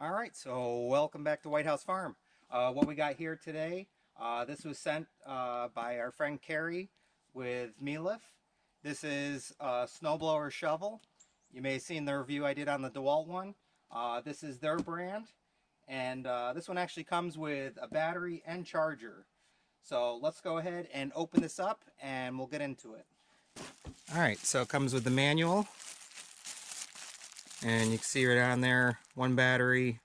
All right, so welcome back to White House Farm. What we got here today, this was sent by our friend Carrie with Mellif. This is a snowblower shovel. You may have seen the review I did on the Dewalt one. This is their brand, and this one actually comes with a battery and charger. So let's go ahead and open this up and we'll get into it. All right, so it comes with the manual. And you can see right on there, one battery,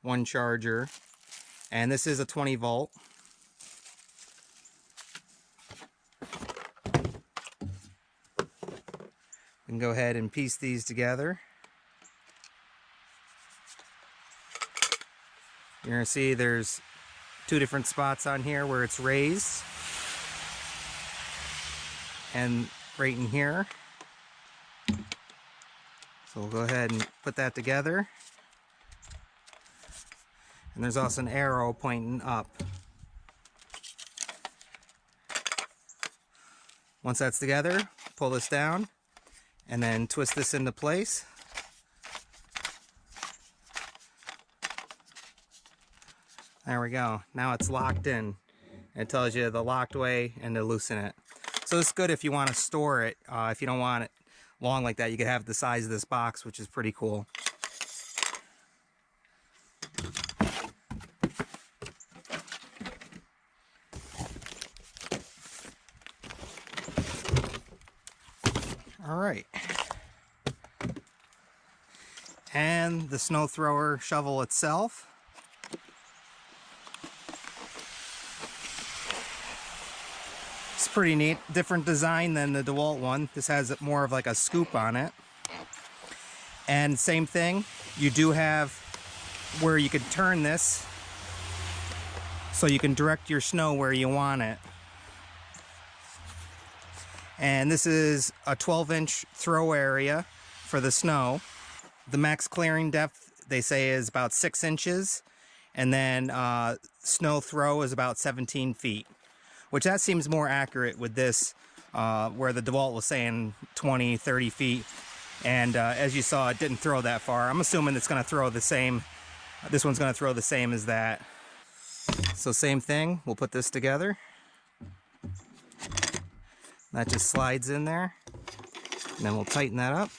one charger, and this is a 20 volt. We can go ahead and piece these together. You're going to see there's two different spots on here where it's raised, and right in here. So we'll go ahead and put that together. And there's also an arrow pointing up. Once that's together, pull this down and then twist this into place. There we go. Now it's locked in. It tells you the locked way and to loosen it. So it's good if you want to store it. If you don't want it long like that, you could have the size of this box, which is pretty cool. All right. And the snow thrower shovel itself. It's pretty neat. Different design than the Dewalt one. This has more of like a scoop on it. And same thing, you do have where you could turn this so you can direct your snow where you want it. And this is a 12-inch throw area for the snow. The max clearing depth, they say, is about 6 inches. And then snow throw is about 17 feet. Which that seems more accurate with this, where the Dewalt was saying 20, 30 feet. And as you saw, it didn't throw that far. I'm assuming it's going to throw the same. This one's going to throw the same as that. So same thing, we'll put this together. That just slides in there. And then we'll tighten that up.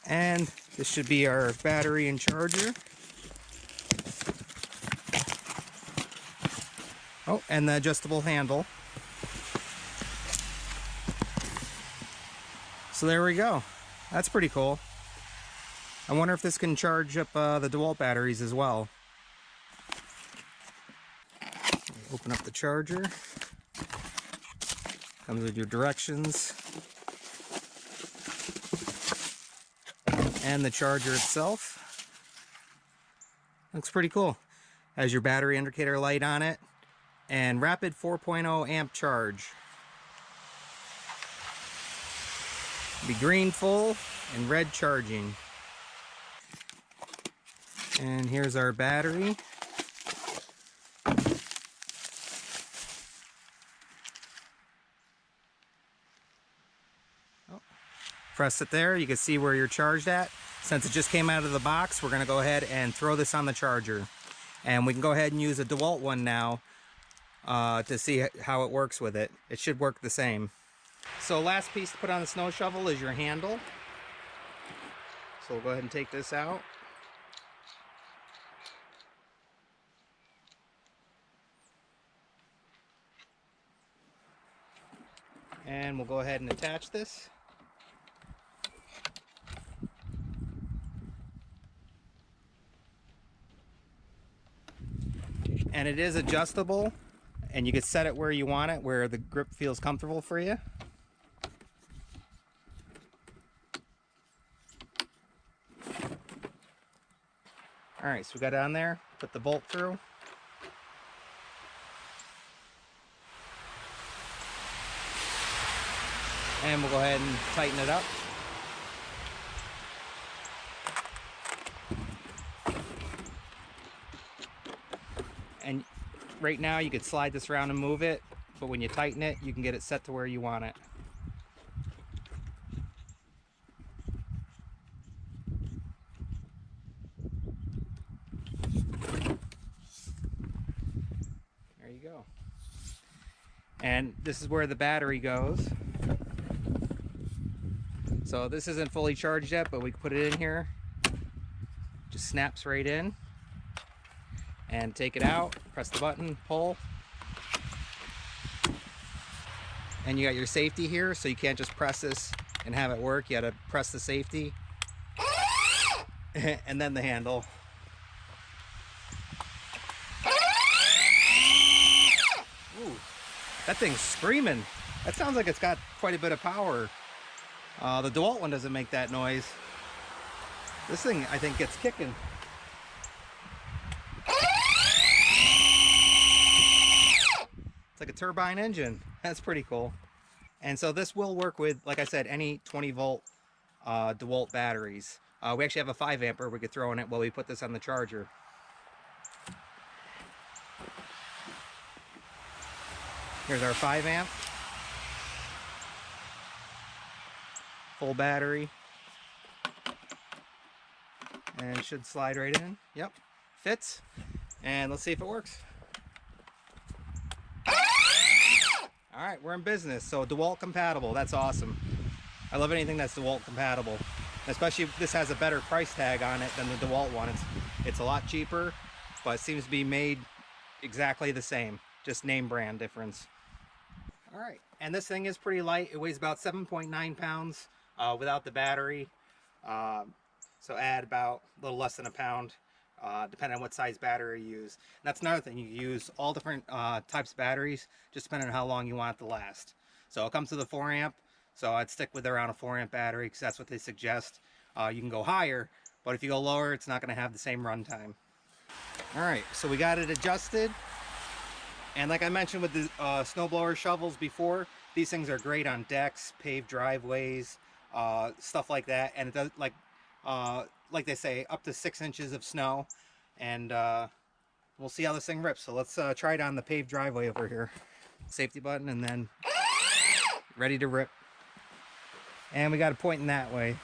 And this should be our battery and charger. Oh, and the adjustable handle. So there we go. That's pretty cool. I wonder if this can charge up the Dewalt batteries as well. Open up the charger. Comes with your directions. And the charger itself. Looks pretty cool. Has your battery indicator light on it. And rapid 4.0 amp charge. Be green full and red charging. And here's our battery. Oh. Press it there, you can see where you're charged at. Since it just came out of the box, we're going to go ahead and throw this on the charger. And we can go ahead and use a Dewalt one now to see how it works with it. It should work the same. So last piece to put on the snow shovel is your handle. So we'll go ahead and take this out. And we'll go ahead and attach this. And it is adjustable. And you can set it where you want it, where the grip feels comfortable for you. All right, so we got it on there, put the bolt through. And we'll go ahead and tighten it up. And right now you could slide this around and move it, but when you tighten it, you can get it set to where you want it. go. And this is where the battery goes. So this isn't fully charged yet, but we can put it in here. Just snaps right in. And take it out, press the button, pull. And you got your safety here, so you can't just press this and have it work. You gotta press the safety. And then the handle. Ooh, that thing's screaming. That sounds like it's got quite a bit of power. The Dewalt one doesn't make that noise. This thing, I think, gets kicking. It's like a turbine engine. That's pretty cool. And so this will work with, like I said, any 20-volt Dewalt batteries. We actually have a 5 amper we could throw in it while we put this on the charger. Here's our 5 amp. Full battery. And it should slide right in. Yep, fits. And let's see if it works. All right, we're in business. So Dewalt compatible, that's awesome. I love anything that's Dewalt compatible. Especially if this has a better price tag on it than the Dewalt one. It's a lot cheaper, but it seems to be made exactly the same. Just name brand difference. All right, and this thing is pretty light. It weighs about 7.9 pounds without the battery. So add about a little less than a pound, depending on what size battery you use. And that's another thing. You can use all different types of batteries, just depending on how long you want it to last. So it comes with a 4 amp. So I'd stick with around a 4 amp battery because that's what they suggest. You can go higher, but if you go lower, it's not going to have the same runtime. All right, so we got it adjusted. And like I mentioned with the snowblower shovels before, these things are great on decks, paved driveways, stuff like that. And it does, like they say, up to 6 inches of snow. And we'll see how this thing rips. So let's try it on the paved driveway over here. Safety button, and then ready to rip. And we got it pointing that way.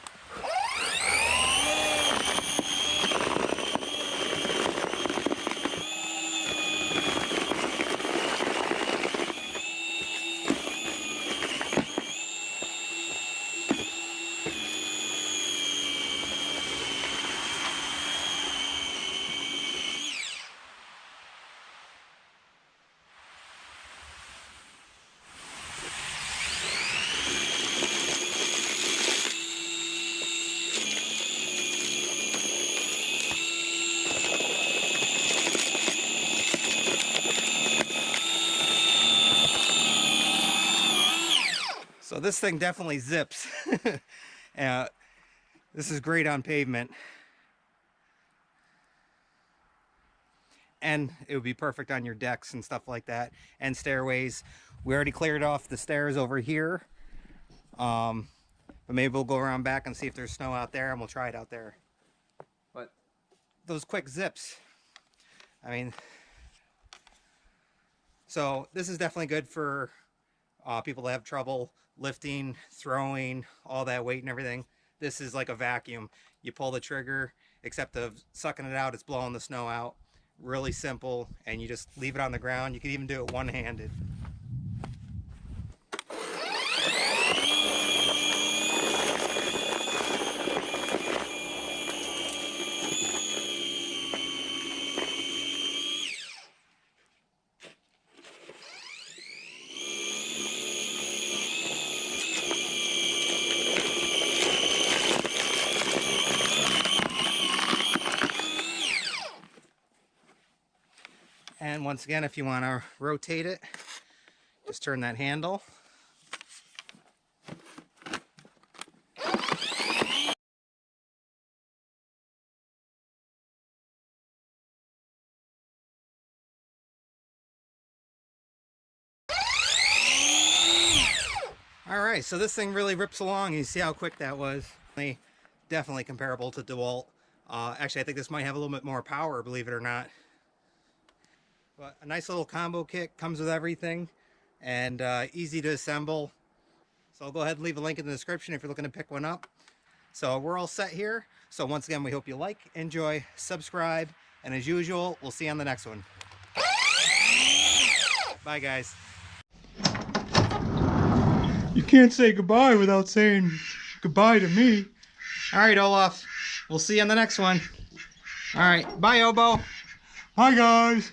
So this thing definitely zips. This is great on pavement. And it would be perfect on your decks and stuff like that, and stairways. We already cleared off the stairs over here. But maybe we'll go around back and see if there's snow out there, and we'll try it out there. But those quick zips, I mean, so this is definitely good for people that have trouble lifting, throwing, all that weight and everything. This is like a vacuum. You pull the trigger, except of sucking it out, it's blowing the snow out. Really simple, and you just leave it on the ground. You can even do it one-handed. And once again, if you want to rotate it, just turn that handle. All right, so this thing really rips along. You see how quick that was. Definitely comparable to Dewalt. Actually, I think this might have a little bit more power, believe it or not. But a nice little combo kit, comes with everything, and easy to assemble. So I'll go ahead and leave a link in the description if you're looking to pick one up. So we're all set here. So once again, we hope you like, enjoy, subscribe, and as usual, we'll see you on the next one. Bye, guys. You can't say goodbye without saying goodbye to me. All right, Olaf. We'll see you on the next one. All right. Bye, Obo. Hi, guys.